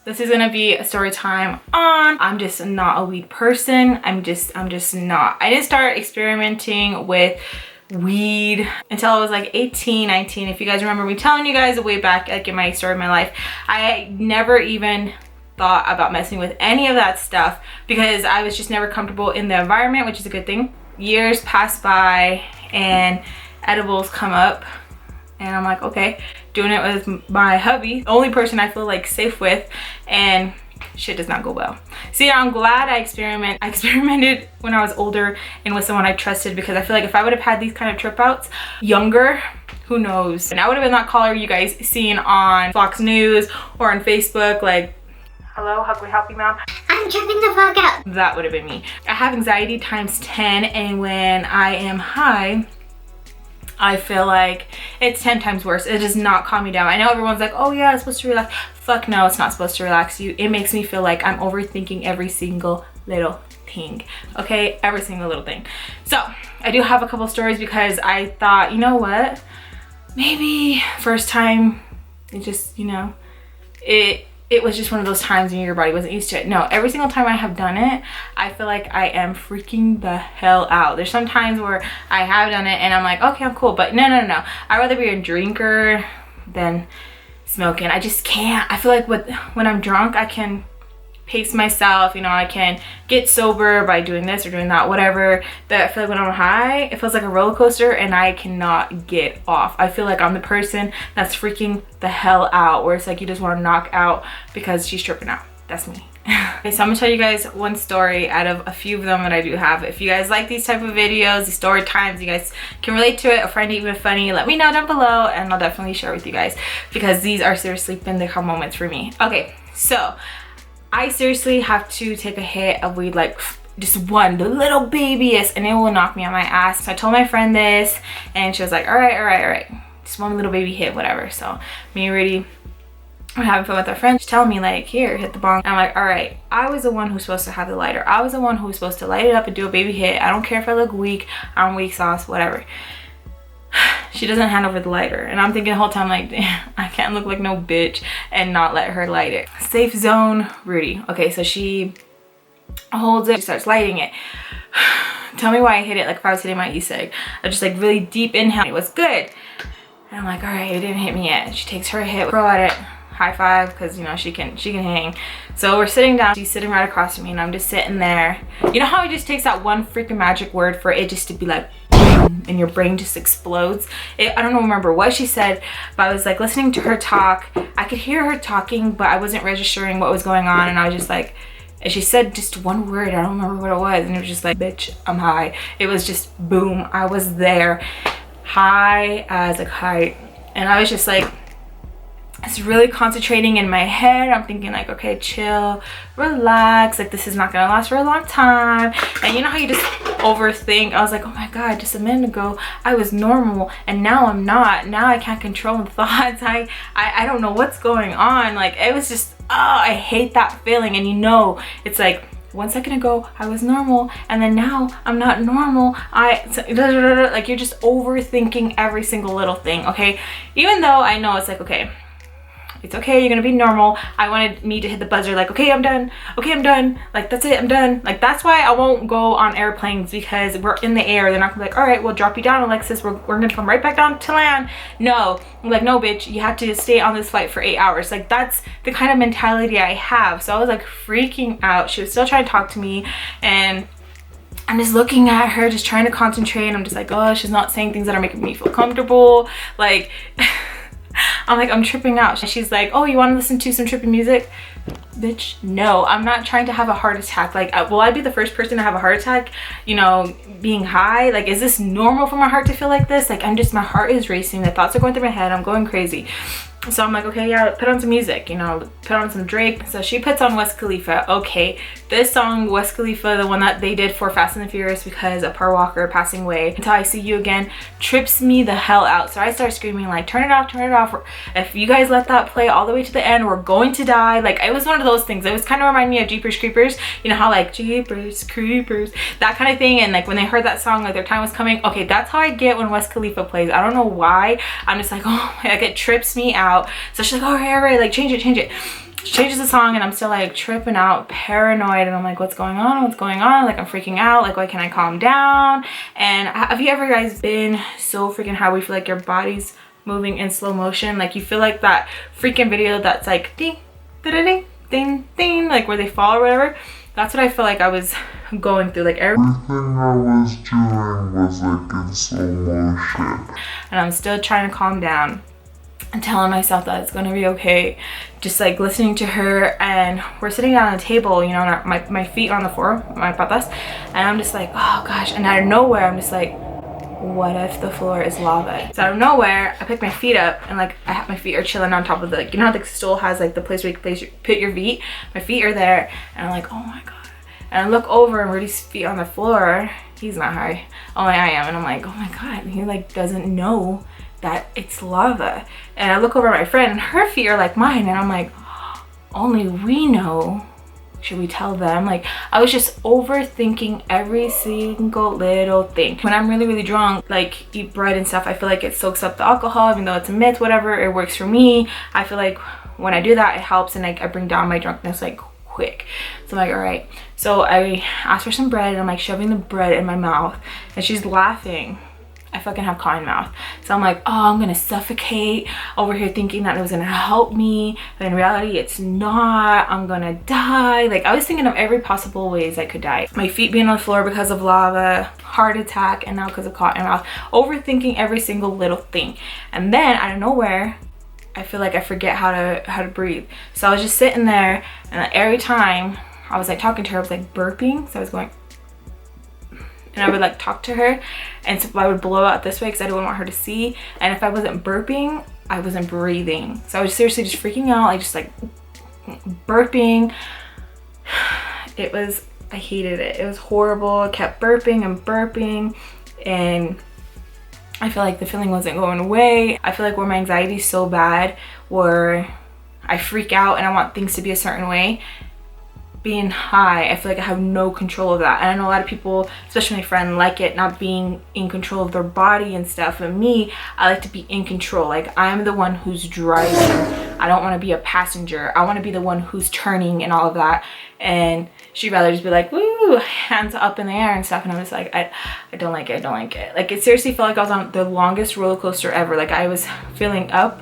this is gonna be a story time on I'm just not a weed person. I'm just not. I didn't start experimenting with weed until I was like 18, 19. If you guys remember me telling you guys way back like in my story of my life, I never even thought about messing with any of that stuff because I was just never comfortable in the environment, which is a good thing. Years pass by and edibles come up and I'm like, okay, doing it with my hubby, the only person I feel like safe with, and shit does not go well. See, I'm glad I experimented when I was older and with someone I trusted, because I feel like if I would have had these kind of trip outs younger, who knows? And I would have been that caller you guys seen on Fox News or on Facebook, like, hello, how can we help you, ma'am? I'm tripping the fuck out. That would have been me. I have anxiety times 10, and when I am high, I feel like it's 10 times worse. It does not calm me down. I know everyone's like, oh yeah, it's supposed to relax. Fuck no, it's not supposed to relax you. It makes me feel like I'm overthinking every single little thing. Okay, every single little thing. So I do have a couple stories because I thought, you know what? Maybe first time, it just, you know, it was just one of those times when your body wasn't used to it. No, every single time I have done it, I feel like I am freaking the hell out. There's some times where I have done it and I'm like, okay, I'm cool. But no. I'd rather be a drinker than smoking. I just can't. I feel like when I'm drunk, I can pace myself. You know, I can get sober by doing this or doing that, whatever. But I feel like when I'm high, it feels like a roller coaster and I cannot get off. I feel like I'm the person that's freaking the hell out, where it's like you just want to knock out because she's tripping out. That's me. Okay, so I'm gonna tell you guys one story out of a few of them that I do have. If you guys like these type of videos, these story times, you guys can relate to it or find it even funny, let me know down below and I'll definitely share with you guys, because these are seriously pendeja moments for me. Okay, so I seriously have to take a hit of weed, like just one, the little babyest, and it will knock me on my ass. So I told my friend this and she was like, all right, just one little baby hit, whatever. So me and Rudy, we're having fun with our friends. She's telling me like, here, hit the bong. And I'm like, all right, I was the one who's supposed to have the lighter. I was the one who was supposed to light it up and do a baby hit. I don't care if I look weak, I'm weak sauce, whatever. She doesn't hand over the lighter, and I'm thinking the whole time like, damn, I can't look like no bitch and not let her light it. Safe zone, Rudy. Okay, so she holds it, she starts lighting it. Tell me why I hit it like if I was hitting my e-cig. I just like really deep inhale. It was good. And I'm like, all right, it didn't hit me yet. She takes her hit, throw at it, high five, because you know she can hang. So we're sitting down, she's sitting right across from me and I'm just sitting there. You know how it just takes that one freaking magic word for it just to be like, and your brain just explodes. I don't remember what she said, but I was like listening to her talk. I could hear her talking, but I wasn't registering what was going on, and I was just like, and she said just one word, I don't remember what it was, and it was just like, bitch, I'm high. It was just boom, I was there, high as a kite. And I was just like, it's really concentrating in my head. I'm thinking like, okay, chill, relax, like this is not gonna last for a long time. And you know how you just overthink? I was like, oh my god, just a minute ago I was normal and now I'm not. Now I can't control the thoughts. I don't know what's going on. Like it was just, oh, I hate that feeling. And you know, it's like 1 second ago I was normal and then now I'm not normal. Like you're just overthinking every single little thing. Okay, even though I know it's like, okay, it's okay, you're gonna be normal. I wanted me to hit the buzzer like, okay, I'm done. Okay, I'm done. Like, that's it, I'm done. Like, that's why I won't go on airplanes, because we're in the air. They're not gonna be like, all right, we'll drop you down, Alexis. We're gonna come right back down to land. No, I'm like, no, bitch, you have to stay on this flight for 8 hours. Like, that's the kind of mentality I have. So I was like freaking out. She was still trying to talk to me, and I'm just looking at her, just trying to concentrate. I'm just like, oh, she's not saying things that are making me feel comfortable. Like, I'm like, I'm tripping out. She's like, oh, you want to listen to some trippy music? Bitch, no, I'm not trying to have a heart attack. Like, will I be the first person to have a heart attack, you know, being high? Like, is this normal for my heart to feel like this? Like, my heart is racing, the thoughts are going through my head, I'm going crazy. So I'm like, okay, yeah, put on some music, you know, put on some Drake. So she puts on Wiz Khalifa. Okay, this song, Wiz Khalifa, the one that they did for Fast and the Furious because of Paul Walker passing away, Until I See You Again, trips me the hell out. So I start screaming like, turn it off, turn it off. If you guys let that play all the way to the end, we're going to die. Like, it was one of those things. It was kind of remind me of Jeepers Creepers. You know how like, Jeepers Creepers, that kind of thing. And like when they heard that song, like their time was coming. Okay, that's how I get when Wiz Khalifa plays. I don't know why. I'm just like, oh my, like it trips me out. out. So she's like, all right, like change it. She changes the song and I'm still like tripping out, paranoid, and I'm like, what's going on? Like I'm freaking out. Like, why can't I calm down? And have you ever guys been so freaking high where you feel like your body's moving in slow motion? Like you feel like that freaking video that's like ding, da-da-ding, ding, ding, like where they fall or whatever. That's what I feel like I was going through. Like everything I was doing was like in slow motion. And I'm still trying to calm down and telling myself that it's gonna be okay. Just like listening to her, and we're sitting down on the table, you know, and my feet are on the floor, my patas, and I'm just like, oh gosh. And out of nowhere, I'm just like, what if the floor is lava? So out of nowhere, I pick my feet up, and like I have my feet are chilling on top of the, like, you know how the stool has like the place where you can put your feet. My feet are there, and I'm like, oh my god. And I look over, and Rudy's feet on the floor. He's not high. Only I am. And I'm like, oh my god. And he like doesn't know that it's lava. And I look over at my friend, and her feet are like mine, and I'm like, only we know. Should we tell them? Like I was just overthinking every single little thing. When I'm really drunk, like eat bread and stuff, I feel like it soaks up the alcohol, even though it's a myth, whatever. It works for me. I feel like when I do that, it helps, and like I bring down my drunkenness like quick. So I'm like, all right. So I asked for some bread, and I'm like shoving the bread in my mouth, and she's laughing. I fucking have cotton mouth. So I'm like, oh, I'm gonna suffocate, over here thinking that it was gonna help me, but in reality it's not. I'm gonna die. Like I was thinking of every possible ways I could die. My feet being on the floor because of lava, heart attack, and now because of cotton mouth. Overthinking every single little thing. And then out of nowhere, I feel like I forget how to breathe. So I was just sitting there, and every time I was like talking to her, I was like burping. So I was going, and I would like talk to her, and so I would blow out this way because I didn't want her to see. And if I wasn't burping, I wasn't breathing. So I was seriously just freaking out, like just like burping. It was, I hated it. It was horrible. I kept burping and burping, and I feel like the feeling wasn't going away. I feel like where my anxiety is so bad, where I freak out and I want things to be a certain way, being high, I feel like I have no control of that. And I know a lot of people, especially my friend, like it not being in control of their body and stuff. And me, I like to be in control. Like I'm the one who's driving. I don't want to be a passenger. I want to be the one who's turning and all of that. And she'd rather just be like, woo, hands up in the air and stuff. And I'm just like, I don't like it. I don't like it. Like it seriously felt like I was on the longest roller coaster ever. Like I was feeling up,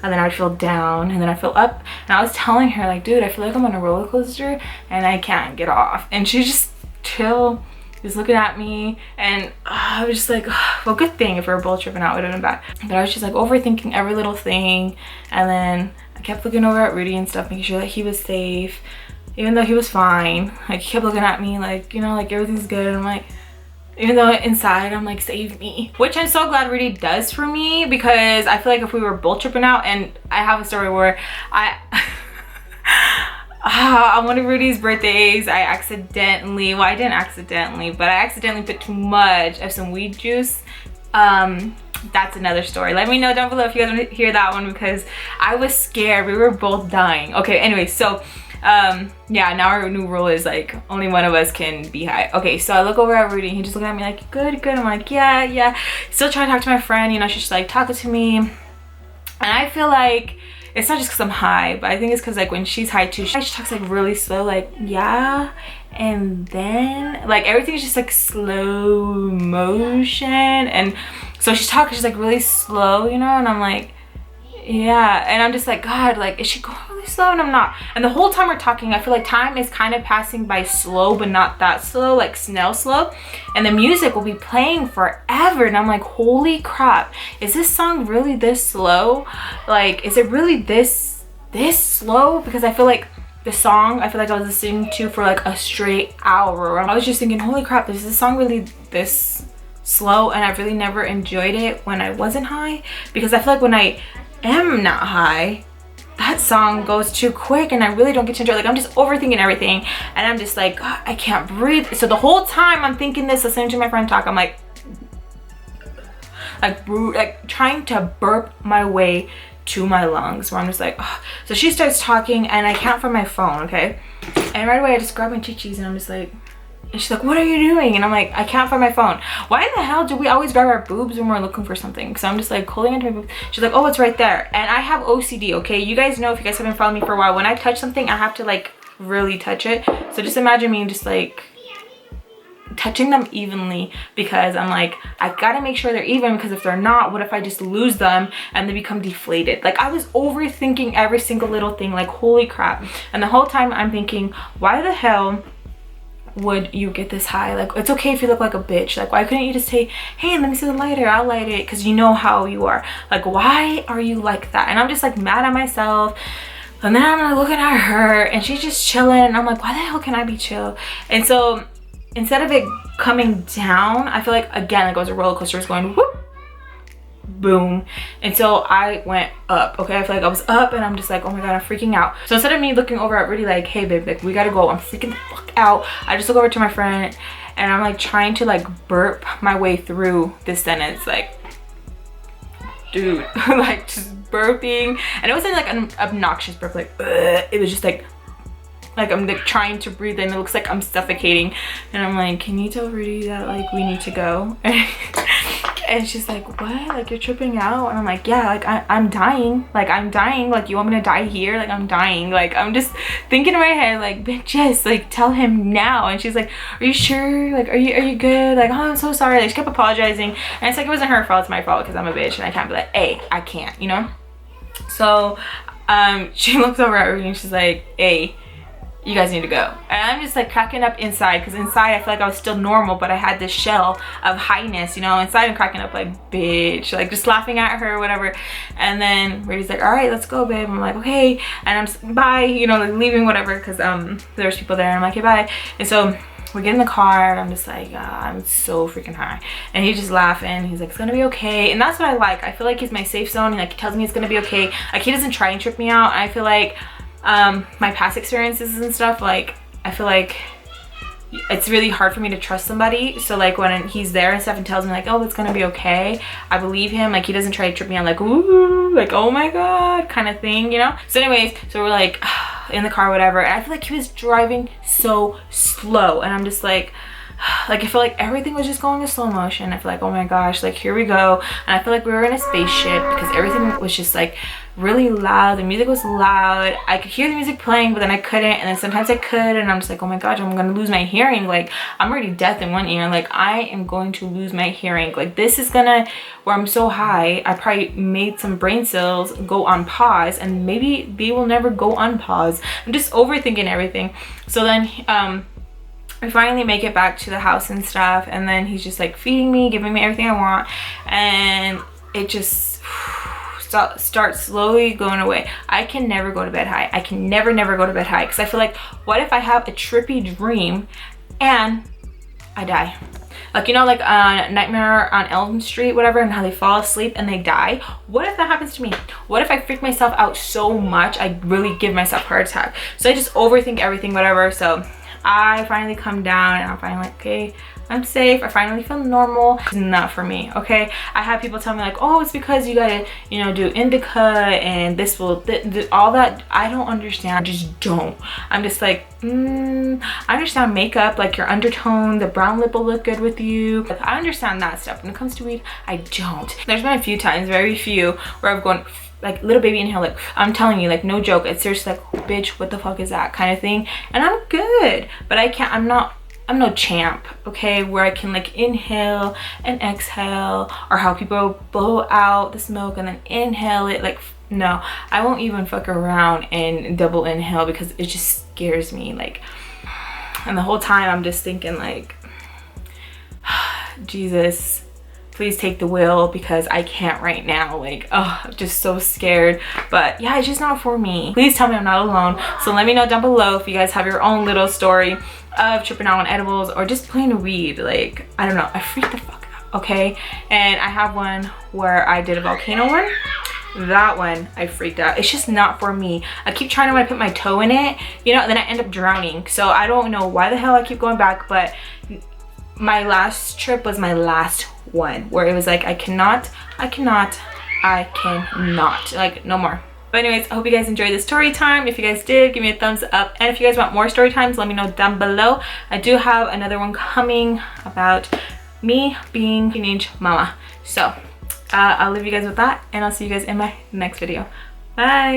and then I would feel down, and then I feel up. And I was telling her like, dude, I feel like I'm on a roller coaster and I can't get off. And she just chill, just looking at me. And I was just like, well, good thing if we were both tripping out, it would have been bad. But I was just like overthinking every little thing. And then I kept looking over at Rudy and stuff, making sure that he was safe, even though he was fine. Like he kept looking at me like, you know, like everything's good. And I'm like, even though inside I'm like, save me. Which I'm so glad Rudy does for me, because I feel like if we were both tripping out, and I have a story where on one of Rudy's birthdays, I accidentally, well I didn't accidentally, but I accidentally put too much of some weed juice. That's another story. Let me know down below if you guys want to hear that one, because I was scared. We were both dying. Okay, anyway, so yeah, now our new rule is like only one of us can be high. Okay, so I look over at Rudy, and he just looking at me like, good. I'm like, yeah. Still trying to talk to my friend, you know, she's just like talking to me. And I feel like it's not just because I'm high, but I think it's because like when she's high too, she talks like really slow, like yeah, and then like everything's just like slow motion. And so she's talking, she's like really slow, you know, and I'm like, yeah. And I'm just like, God, like is she going really slow? And I'm not. And the whole time we're talking, I feel like time is kind of passing by slow, but not that slow, like snail slow. And the music will be playing forever, and I'm like, holy crap, is this song really this slow? Like, is it really this slow? Because I feel like the song, I feel like I was listening to for like a straight hour. I was just thinking, holy crap, is this song really this slow? And I really never enjoyed it when I wasn't high, because I feel like when I am not high, that song goes too quick, and I really don't get to enjoy it. Like I'm just overthinking everything, and I'm just like, God, I can't breathe. So the whole time I'm thinking this, listening to my friend talk, I'm like trying to burp my way to my lungs, where I'm just like, oh. So she starts talking, and I can't find my phone, okay? And right away I just grab my chichis, and I'm just like, And she's like, what are you doing? And I'm like, I can't find my phone. Why the hell do we always grab our boobs when we're looking for something? So I'm just like holding into my boobs. She's like, oh, it's right there. And I have OCD, okay? You guys know, if you guys haven't followed me for a while, when I touch something, I have to like really touch it. So just imagine me just like touching them evenly, because I'm like, I gotta make sure they're even, because if they're not, what if I just lose them and they become deflated? Like, I was overthinking every single little thing, like holy crap. And the whole time I'm thinking, why the hell would you get this high? Like, it's okay if you look like a bitch. Like, why couldn't you just say, hey, let me see the lighter, I'll light it, because you know how you are. Like, why are you like that? And I'm just like mad at myself. And then I'm like looking at her and she's just chilling, and I'm like, why the hell can I be chill? And so instead of it coming down, I feel like, again, like it was a roller coaster, it was going whoop, boom. And so I went up, okay? I feel like I was up, and I'm just like, oh my god, I'm freaking out. So instead of me looking over at Rudy like, hey babe, like, we gotta go, I'm freaking the fuck out, I just look over to my friend and I'm like trying to like burp my way through this sentence, like, dude, like just burping. And it wasn't like an obnoxious burp, like it was just like I'm like trying to breathe and it looks like I'm suffocating. And I'm like, can you tell Rudy that like we need to go? And she's like, what? Like, you're tripping out? And I'm like, yeah, like I'm dying. Like, I'm dying. Like, you want me to die here? Like, I'm dying. Like, I'm just thinking in my head, like, bitch, yes, like, tell him now. And she's like, are you sure? Like, are you good? Like, oh, I'm so sorry. Like, she kept apologizing. And it's like, it wasn't her fault, it's my fault, because I'm a bitch and I can't be like, hey, I can't, you know? So she looks over at Rudy and she's like, hey, you guys need to go. And I'm just like cracking up inside, because inside I feel like I was still normal, but I had this shell of highness, you know? Inside I'm cracking up like, bitch, like just laughing at her or whatever. And then Rudy's like, all right, let's go, babe. I'm like, okay. And I'm just, bye, you know, like leaving, whatever, because there's people there. And I'm like, okay, bye. And so we get in the car and I'm just like, I'm so freaking high. And he's just laughing. He's like, it's gonna be okay. And that's what I like. I feel like he's my safe zone. And like, he tells me it's gonna be okay. Like, he doesn't try and trip me out. I feel like my past experiences and stuff, like, I feel like it's really hard for me to trust somebody. So like, when he's there and stuff and tells me like, oh, it's gonna be okay, I believe him. Like, he doesn't try to trip me out, like, ooh, like, oh my god, kind of thing, you know? So anyways, so we're like in the car, whatever, and I feel like he was driving so slow, and I'm just like I feel like everything was just going in slow motion. I feel like, oh my gosh, like, here we go. And I feel like we were in a spaceship, because everything was just like really loud. The music was loud. I could hear the music playing, but then I couldn't, and then sometimes I could, and I'm just like, oh my gosh, I'm gonna lose my hearing. Like, I'm already deaf in one ear. Like, I am going to lose my hearing. Like, this is gonna, where I'm so high, I probably made some brain cells go on pause, and maybe they will never go on pause. I'm just overthinking everything. So then I finally make it back to the house and stuff, and then he's just like feeding me, giving me everything I want, and it just starts slowly going away. I can never go to bed high. I can never go to bed high, because I feel like, what if I have a trippy dream and I die? Like, you know, like Nightmare on Elm Street, whatever, and how they fall asleep and they die. What if that happens to me? What if I freak myself out so much I really give myself a heart attack? So I just overthink everything, whatever. So I finally come down and I'm finally like, okay, I'm safe. I finally feel normal. It's not for me, okay? I have people tell me like, oh, it's because you gotta, you know, do indica and this will, all that. I don't understand. I just don't. I'm just like, I understand makeup, like your undertone, the brown lip will look good with you. Like, I understand that stuff. When it comes to weed, I don't. There's been a few times, very few, where I've gone, like, little baby inhale, like, I'm telling you, like, no joke, it's seriously like, bitch, what the fuck is that kind of thing. And I'm good, but I can't, I'm no champ, okay, where I can like inhale and exhale, or how people blow out the smoke and then inhale it. Like, no, I won't even fuck around and double inhale, because it just scares me. Like, and the whole time I'm just thinking like, Jesus, please take the wheel, because I can't right now. Like, oh, I'm just so scared. But yeah, it's just not for me. Please tell me I'm not alone. So let me know down below if you guys have your own little story of tripping out on edibles or just plain weed. Like, I don't know, I freaked the fuck out, okay? And I have one where I did a volcano one. That one I freaked out. It's just not for me. I keep trying to, when I put my toe in it, you know, then I end up drowning. So I don't know why the hell I keep going back, but my last trip was my last one, where it was like, I cannot, like, no more. But anyways, I hope you guys enjoyed this story time. If you guys did, give me a thumbs up. And if you guys want more story times, let me know down below. I do have another one coming about me being a teenage mama. So I'll leave you guys with that, and I'll see you guys in my next video. Bye.